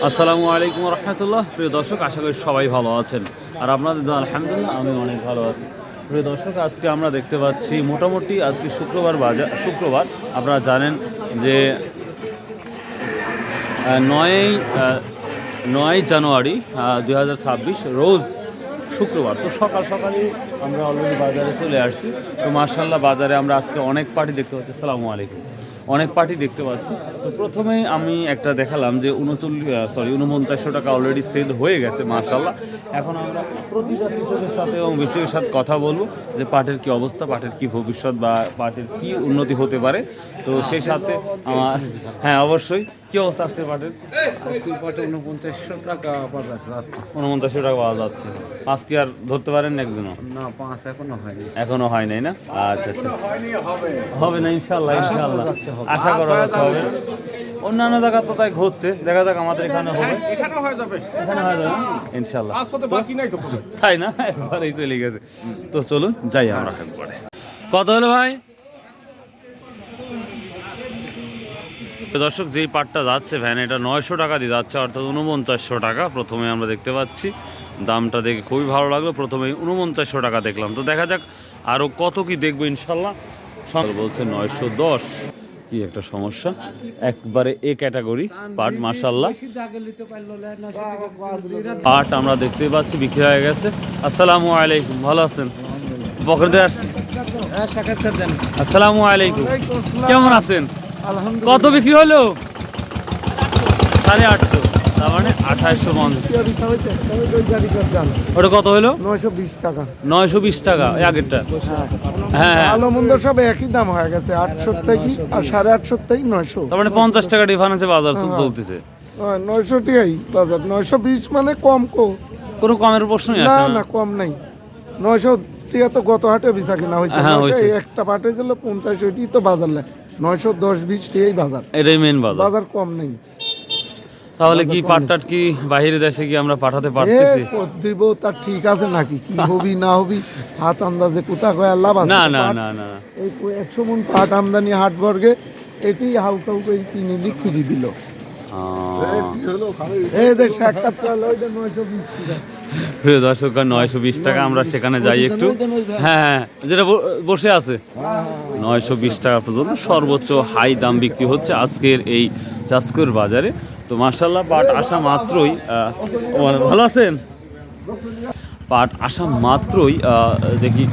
আসসালামু আলাইকুম রহমতুল্লাহ। প্রিয় দর্শক, আশা করি সবাই ভালো আছেন আর আপনাদের দোয়া আলহামদুলিল্লাহ আমি অনেক ভালো আছি। প্রিয় দর্শক, আজকে আমরা দেখতে পাচ্ছি মোটামুটি আজকে শুক্রবার আপনারা জানেন যে 9 জানুয়ারি 2026 রোজ শুক্রবার। তো সকাল সকালই আমরা অলরেডি বাজারে চলে আসছি। তো মার্শাল্লাহ বাজারে আমরা আজকে অনেক পার্টি দেখতে পাচ্ছি। আসসালামু আলাইকুম। অনেক পার্টি দেখতে পাচ্ছি। তো প্রথমেই আমি একটা দেখালাম যে 4900 টাকা অলরেডি সেল হয়ে গেছে মার্শাল্লাহ। এখন আমরা প্রতিটা কৃষকের সাথে এবং বিশেষের সাথে কথা বলবো যে পাটের কী অবস্থা, পাটের কী ভবিষ্যৎ বা পাটের কী উন্নতি হতে পারে। তো সেই সাথে আমার অবশ্যই কী অবস্থা আজকে পাটের? আজকে পাটে 4900 টাকা বাজার যাচ্ছে। 4900 টাকা পাওয়া যাচ্ছে। আজকে আর ধরতে পারেন না একদিনও? না, 5 এখনো হয়নি। এখনো হয় নাই না? আচ্ছা আচ্ছা, হবে না ইনশাল্লাহ। আশা করা যাচ্ছে হবে। অন্যান্য জায়গা তো তাই ঘটছে, দেখা যাক আমাদের এখানে হবে। এখানে হয়ে যাবে ইনশাল্লাহ। বাকি নাই তো কোনো। তাই না, একবারেই চলে গেছে। তো চলুন যাই আমরা একবারে। কত হলো ভাই? দর্শক, যেই পাটটা যাচ্ছে ভ্যান, এটা 900 টাকা দিয়ে যাচ্ছে, অর্থাৎ 4900 টাকা। প্রথমে আমরা দেখতে পাচ্ছি, দামটা দেখে খুবই ভালো লাগলো। প্রথমে 4900 টাকা দেখলাম। তো দেখা যাক আরও কত কি দেখবো ইনশাল্লাহ। বলছে 910। কি একটা সমস্যা, একবারে এ ক্যাটাগরি পাট মাশাআল্লাহ। পাট আমরা দেখতে পাচ্ছি বিক্রি হয়ে গেছে। আসসালামু আলাইকুম, ভালো আছেন? বকরদে আসছি। আসসালামু আলাইকুম, কেমন আছেন? কত বিক্রি হলো? 850, তার মানে 2850। ওটা কত হলো? 920 টাকা। 920 টাকা আগেরটা। হ্যাঁ, ভালো মন্দ সব একই দাম হয়ে গেছে, 800 থেকে আর 850 থেকে 900। তার মানে 50 টাকা ডিফারেন্সে বাজার চলতেছে। 900 টাকাই বাজার। 920 মানে কম কোনো কমের প্রশ্নই না, আসে না কম নাই। 900 টাকা তো গত হাটে বেচা কিনা হয়েছে। হ্যাঁ, হয়েছে। একটা পাটে ছিল 50, ওইটাই তো বাজার লাগে। 910-20 টাকাই বাজার। এটাই মেন বাজার। বাজার কম নেই। তাহলে কি পাটটাট কি বাইরের দেশে কি আমরা পাঠাতে পারতেছি? দিব তার ঠিক আছে নাকি, কি হবি না হবি হাত আন্দাজে কোথা কয় লাভ আছে? না না না না, এই 100 মণ পাট আমদানি হাটবর্গে, এটি হাউকাউ করে কিনে ফিরি দিল। প্রিয় দর্শক, 920 টাকা। আমরা সেখানে যাই একটু। হ্যাঁ, যেটা বসে আছে 920 টাকা পর্যন্ত সর্বোচ্চ হাই দাম বিক্রি হচ্ছে আজকের এই চাঁচকর বাজারে। তো মার্শাল্লাহ পাট আসা মাত্রই ভালো আছেন? পাট আসা মাত্রই দেখি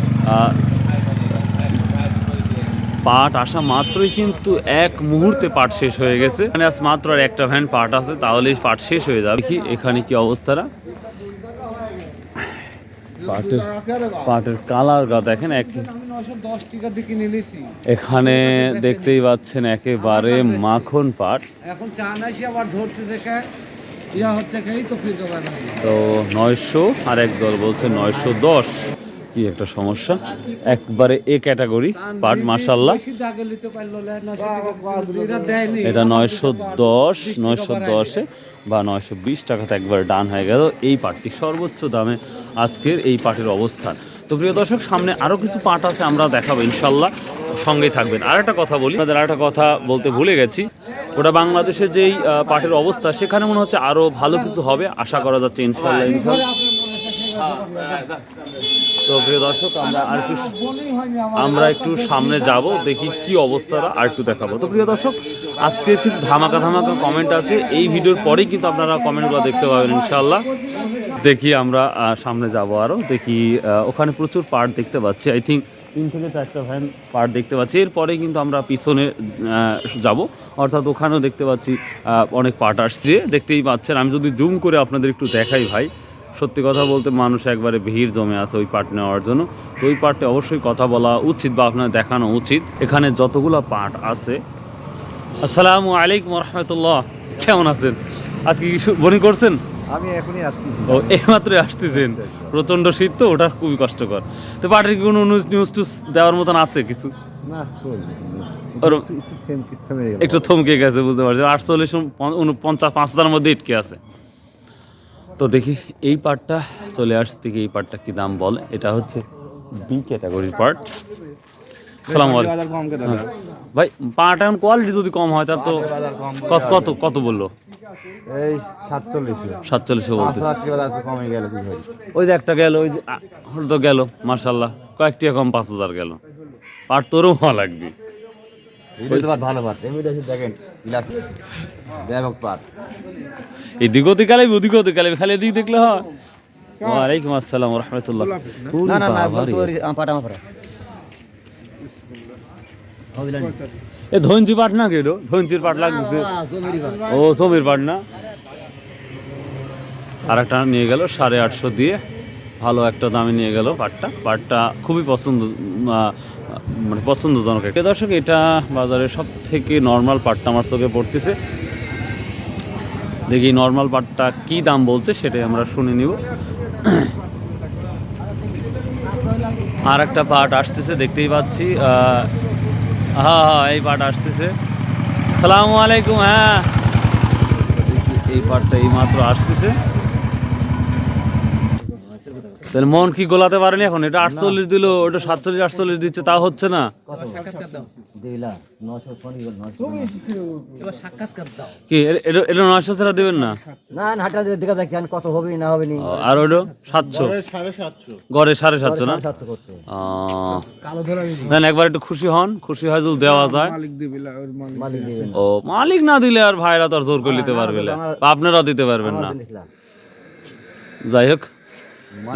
পাট আসা মাত্রই কিন্তু এক মুহূর্তে পাট শেষ হয়ে গেছে। এখানে আজ মাত্র আর একটা ভ্যান পাট আছে, তাহলেই পাট শেষ হয়ে যাবে। দেখি এখানে কি অবস্থাটা। পাটের কালার দেখেন, এখানে দেখতেই পাচ্ছেন একেবারে মাখন পাট। এখন চানাইছি আবার ধরতে দেখে তো 900 আর একদল বলছে 910। কি একটা সমস্যা, একবারে এ ক্যাটাগরি পাট মাশাআল্লাহ। এটা 910 বা 920 টাকাতে একবারে ডান হয়ে গেল এই পাটটি সর্বোচ্চ দামে আজকের এই পাটের অবস্থান। তো প্রিয় দর্শক, সামনে আরও কিছু পাট আছে, আমরা দেখাবো ইনশাল্লাহ, সঙ্গেই থাকবেন। আর একটা কথা বলি, আমাদের আর একটা কথা বলতে ভুলে গেছি। ওটা বাংলাদেশের যেই পাটের অবস্থা, সেখানে মনে হচ্ছে আরও ভালো কিছু হবে, আশা করা যাচ্ছে ইনশাল্লাহ। তো প্রিয় দর্শক, আমরা একটু সামনে যাব, দেখি কি অবস্থাটা আর একটু দেখাবো। তো প্রিয় দর্শক, আজকে কিন্তু ধামাকা কমেন্ট আছে। এই ভিডিওর পরেই কিন্তু আপনারা কমেন্টগুলো দেখতে পাবেন ইনশাল্লাহ। দেখি আমরা সামনে যাব, আরও দেখি। ওখানে প্রচুর পার্ট দেখতে পাচ্ছি, আই থিঙ্ক 3 থেকে 4টা ভ্যান পার্ট দেখতে পাচ্ছি। এরপরে কিন্তু আমরা পিছনে যাব, অর্থাৎ ওখানেও দেখতে পাচ্ছি অনেক পার্ট আসছে, দেখতেই পাচ্ছেন। আমি যদি জুম করে আপনাদের একটু দেখাই ভাই, সত্যি কথা বলতে মানুষ একবারে ভিড় জমে আছে ওই পাট নেওয়ার জন্য। তো ওই পাটে অবশ্যই কথা বলা উচিত বা আপনার দেখানো উচিত। এখানে যতগুলো পাট আছে। আসসালামু আলাইকুম রহমতুল্লাহ, কেমন আছেন? আজকে কি বনি করছেন? আমি এখনই আসতেছি। ও, এইমাত্রই আসতেছেন? প্রচণ্ড শীত তো, ওটা খুবই কষ্টকর। তো পাটের কি কোনো নিউজ দেওয়ার মতন আছে কিছু? না, একটু থমকে গেছে, বুঝতে পারছি। 48, 49, 5000 মধ্যে ইটকে আছে। তো দেখি এই পার্টটা চলে আসছে, দেখি এই পার্টটা কি দাম বলে। এটা হচ্ছে বি ক্যাটাগরির পার্ট। আসসালামু আলাইকুম। বাজার কম কে দাদা ভাই পাট এখন কোয়ালিটি যদি কম হয় তাহলে তো বাজার কম কত কত কত বললো? এই 47 4700 বলতেছে। রাত্রি বাজার তো কমে গেল কি ভাই ওই যে একটা গেল, ওই যে তো গেল মার্শাল্লাহ, কয়েকটি কম 5000 গেল। পাট তোরও ভালো লাগবে। এটা তো ভালো পাত এমনি দেখেন গ্লাস ব্যাপক পাত এদিক ওদিক আলাই ওদিক ওদিক আলাই, খালি এদিক দেখলে হয়। ওয়ালাইকুম আসসালাম ওয়া রাহমাতুল্লাহ। না না না বাবা রে। তোর পাটা আমার এ ধনজি পাট না গেল, ধনজির পাট লাগতেছে। ও জমির পাট না। আর একটা নিয়ে গেল 850 দিয়ে, ভালো একটা দামে নিয়ে গেল পাটটা। পাটটা খুবই মানে পছন্দজনক একটা। দর্শক, এটা বাজারে সব থেকে নর্মাল পাটটা আমার চোখে পড়তেছে। দেখি নর্মাল পাটটা কি দাম বলছে সেটাই আমরা শুনে নিব। আর একটা পাট আসতেছে, দেখতেই পাচ্ছি। হ্যাঁ হ্যাঁ, এই পাট আসতেছে। আসসালামু আলাইকুম। হ্যাঁ, এই পাটটা এই মাত্র আসতেছে। তাহলে মন কি গোলাতে পারেনি এখন? এটা 48 দিল, ওটা 47 48 দিচ্ছে, তা হচ্ছে না। কি এটা 900 ছাড়া দেবেন না? না না হাটা দেখা যাক কেন কত হবে না হবে নি আর ওটা 700, গড়ে 750 না? 750 করছে দেন একবার একটু খুশি হন, খুশি হয় যদি দেওয়া যায়। মালিক দিবি না, ওর মালিক মালিক দিবেন ও মালিক না দিলে আর ভাইরা তো আর জোর করে নিতে পারবে না, বা আপনারাও দিতে পারবেন না। যাই হোক,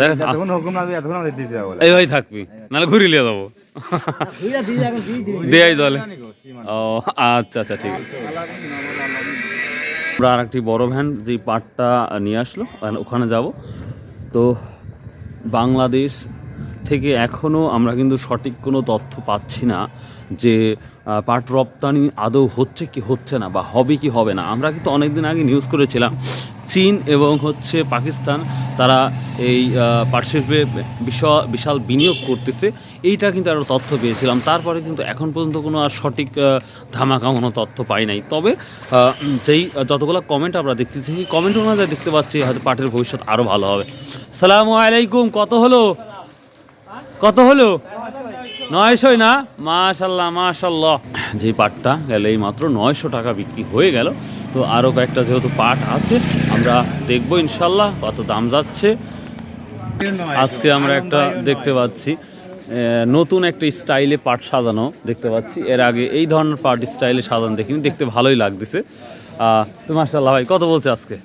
দেখ যতক্ষণ হুকুম না দিয়ে এতক্ষণ দিতে যাবো এই ভাই থাকবি, নাহলে ঘুরি লিয়ে যাবো। দেয়াই জলে। ও আচ্ছা আচ্ছা, ঠিক আছে। আমরা আর একটি বড় ভ্যান যে পাটটা নিয়ে আসলো, ওখানে যাব। তো বাংলাদেশ থেকে এখনও আমরা কিন্তু সঠিক কোনো তথ্য পাচ্ছি না যে পাট রপ্তানি আদৌ হচ্ছে কি হচ্ছে না, বা হবে কি হবে না। আমরা কিন্তু অনেক দিন আগে নিউজ করেছিলাম চীন এবং পাকিস্তান, তারা এই পাট শিল্পে বিশাল বিনিয়োগ করতেছে, এইটা কিন্তু আরও তথ্য পেয়েছিলাম। তারপরে কিন্তু এখন পর্যন্ত কোনো আর সঠিক ধামাকা কোনো তথ্য পাই নাই। তবে যেই যতগুলো কমেন্ট আমরা দেখতেছি, সেই কমেন্ট অনুযায়ী দেখতে পাচ্ছি হয়তো পাটের ভবিষ্যৎ আরও ভালো হবে। আসসালামু আলাইকুম। কত হলো? কত হলো? 900 না? মাশাল্লাহ মাশাল্লাহ। যে পাটটা গেল এই মাত্র 900 টাকা বিক্রি হয়ে গেল। তো আরও কয়েকটা যেহেতু পাট আছে, আমরা দেখবো ইনশাল্লাহ কত দাম যাচ্ছে। আজকে আমরা একটা দেখতে পাচ্ছি নতুন একটা স্টাইলে পাট সাজানো দেখতে পাচ্ছি। এর আগে এই ধরনের পাট স্টাইলে সাজানো দেখিনি, দেখতে ভালোই লাগতেছে। তো মাশাল্লাহ ভাই, কত বলছে আজকে?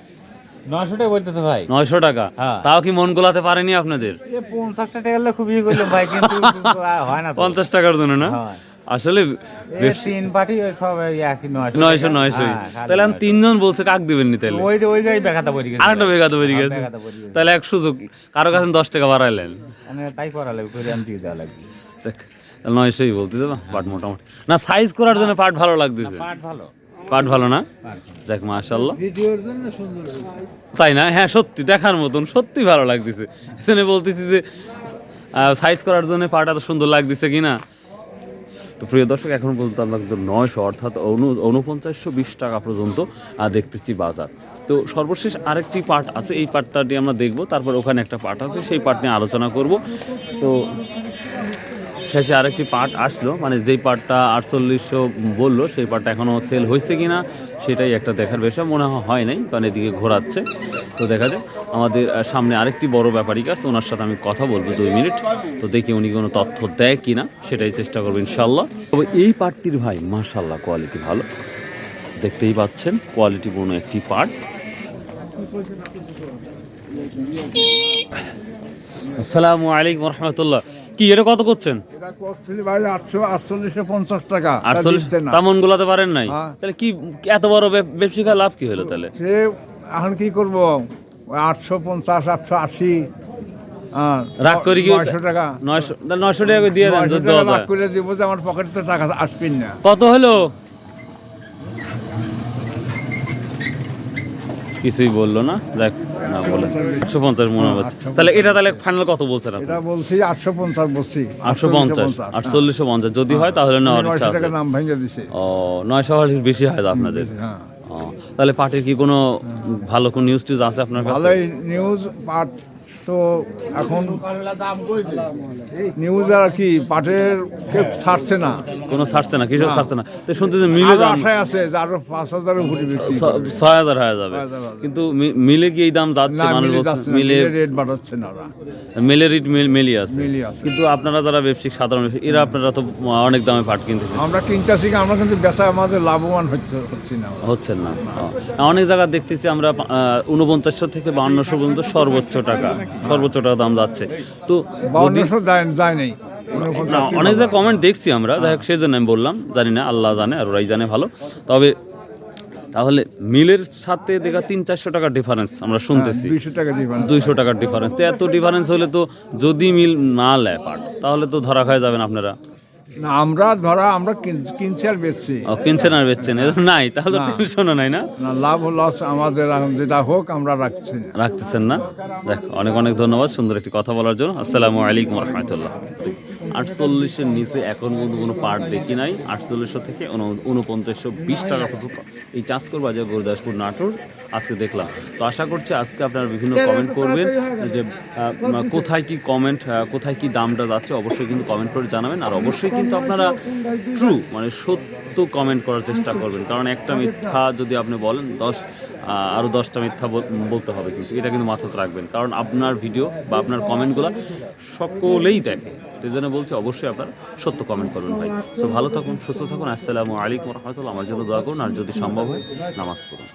900 টাকা বলতেছে ভাই। 900 টাকা? তাও কি মন গোলাতে পারেনি আপনাদের? 50 টাকা গেলে খুবই করলাম ভাই, কিন্তু হয় না 50 টাকার জন্য না? আসলে তিন পার্টি সব একই 900 তাহলে আমি 3 জন বলছে, কাক দিবেন নি তাহলে? ওই জায়গায় বেকাতা পড়ে গেছে, আরেকটা বেগাতে বেরিয়ে গেছে। তাহলে এক সুযোগ, কারো কাছে 10 টাকা বাড়াইলেন, মানে তাই করা লাগবে, করে আমি দিয়ে দেওয়া লাগবে। 900ই বলতেছে না পাট মোটামুটি। না, সাইজ করার জন্য পাট ভালো লাগতেছে। পাট ভালো, পাট ভালো না? যাক মাশাআল্লাহ। ভিডিওর জন্য সুন্দর হয়েছে। তাই না? হ্যাঁ সত্যি দেখার মতন, সত্যি ভালো লাগতেছে। এখানে বলতেছি যে সাইজ করার জন্য পাট এত সুন্দর লাগতেছে কিনা। তো প্রিয় দর্শক, এখন পর্যন্ত আমরা কিন্তু 900 অর্থাৎ 4920 টাকা পর্যন্ত দেখতেছি বাজার। তো সর্বশেষ আরেকটি পাট আছে, এই পাটটাটি আমরা দেখব। তারপর ওখানে একটা পাট আছে, সেই পাট নিয়ে আলোচনা করব। তো শেষে আরেকটি পাট আসলো, মানে যেই পাটটা 4800 বললো, সেই পাটটা এখনও সেল হয়েছে কি না সেটাই একটা দেখার বিষয়। মনে হয় নাই, কারণ এদিকে ঘোরাচ্ছে। তো দেখা যায় আমাদের সামনে আরেকটি বড় ব্যাপারী আছে, ওনার সাথে আমি কথা বলবো 2 মিনিট। তো দেখি উনি কোনো তথ্য দেয় কি না, সেটাই চেষ্টা করবো ইনশাল্লাহ। তবে এই পাটটির ভাই মাশাল্লাহ কোয়ালিটি ভালো, দেখতেই পাচ্ছেন কোয়ালিটিপূর্ণ একটি পাট। আসসালামু আলাইকুম রহমতুল্লাহ। কি এটা কত করছেন? এটা করছিল ভাই 848 টাকা। 48 তেমন গুলাতে পারেন নাই? তাহলে কি এত বড় ব্যবসায়িক লাভ কি হলো তাহলে? সে এখন কি করব, 850 880 রাগ করি কি 900 টাকা 900 টাকা দিয়ে দেন, 900 টাকা রাগ করে দিব যে আমার পকেটে তো টাকা আসবে না। কত হলো? কিছুই বললো না। দেখ না বলে 850 মনে হচ্ছে। তাহলে এটা তাহলে ফাইনাল কত বলছেন আপনি? এটা বলছি 850 বলছি। 850 4850 যদি হয় তাহলে নেওয়ার ইচ্ছা 900 আছে। টাকা নাম ভেঙে দিছে। ও 900 বেশি হয় আপনাদের? হ্যাঁ, ও তাহলে পাটের কি কোনো ভালো কোন নিউজ টিউজ আছে আপনার কাছে? ভালোই নিউজ। পাট তো এখন নিউজ আর কি পাটের কেউ ছাড়ছে না, কোনো ছাড়ছে না, কৃষক ছাড়ছে না। তো শুনতেছি মিলে আরো দাম আশায় আছে যে আরো 5,000 উপরে বিক্রি 6,000 হয়ে যাবে, কিন্তু মিলে কি এই দাম যাচ্ছে? না, মানুষ মিলে বলছে যাচ্ছে না, মিলে রেট বাড়াচ্ছে না ওরা। মেলে রিট মিলি আছে, মিলি আছে। কিন্তু আপনারা যারা ব্যবসায়িক সাধারণ ব্যবসায়ী, এরা আপনারা তো অনেক দামে পাট কিনতেছে, আমরা কিনতেছি, আমরা কিন্তু বেচা আমাদের লাভবান হচ্ছি না। হচ্ছেন না। অনেক জায়গা দেখতেছি আমরা 4900 থেকে 5200 পর্যন্ত সর্বোচ্চ টাকা দাম যাচ্ছে। তো যদি 5200 যায় নাই, না, অনেক জায়গায় কমেন্ট দেখছি আমরা, যাই হোক সেই জন্য আমি বললাম, জানি না, আল্লাহ জানে আর ওরাই জানে ভালো। তবে তাহলে মিলের সাথে দেখা 300-400 টাকার ডিফারেন্স আমরা শুনতেছি, 200 টাকা দিবেন। 200 টাকার ডিফারেন্স। তো এত ডিফারেন্স হলে তো যদি মিল না নেয় পাট, তাহলে তো ধরা খায় যাবেন আপনারা। না, আমরা কিনছি আর বেচছি কিনছেন আর বেচছেন, এরকম নাই, তাহলে তো টেনশনও নাই না, না, লাভ লস আমাদের এখন যেটা হোক আমরা রাখছি না। রাখতেছেন না। দেখ, অনেক অনেক ধন্যবাদ সুন্দর একটি কথা বলার জন্য। আসসালামু আলাইকুম রহমতুল্লাহ। 48-এর নিচে এখন পর্যন্ত কোনো পাট দেখি নাই। 4800 থেকে 4920 টাকা পর্যন্ত এই চাঁচকর বাজার, গুরুদাসপুর, নাটোর আজকে দেখলাম। তো আশা করছি আজকে আপনারা বিভিন্ন কমেন্ট করবেন যে কোথায় কি কমেন্ট, কোথায় কি দামটা যাচ্ছে, অবশ্যই কিন্তু কমেন্ট করে জানাবেন। আর অবশ্যই কিন্তু আপনারা ট্রু মানে সত্য কমেন্ট করার চেষ্টা করবেন, কারণ একটা মিথ্যা যদি আপনি বলেন আরও 10টা মিথ্যা বলতে হবে, কিন্তু এটা কিন্তু মাথাতে রাখবেন, কারণ আপনার ভিডিও বা আপনার কমেন্টগুলো সকলেই দেখে। তো এই জন্য বলছি অবশ্যই আপনারা সত্য কমেন্ট করবেন ভাই। সো ভালো থাকুন, সুস্থ থাকুন। আসসালামু আলাইকুম রহমতুল্লাহ। আমার জন্য দোয়া করুন, আর যদি সম্ভব হয় নামাজ পড়ুন।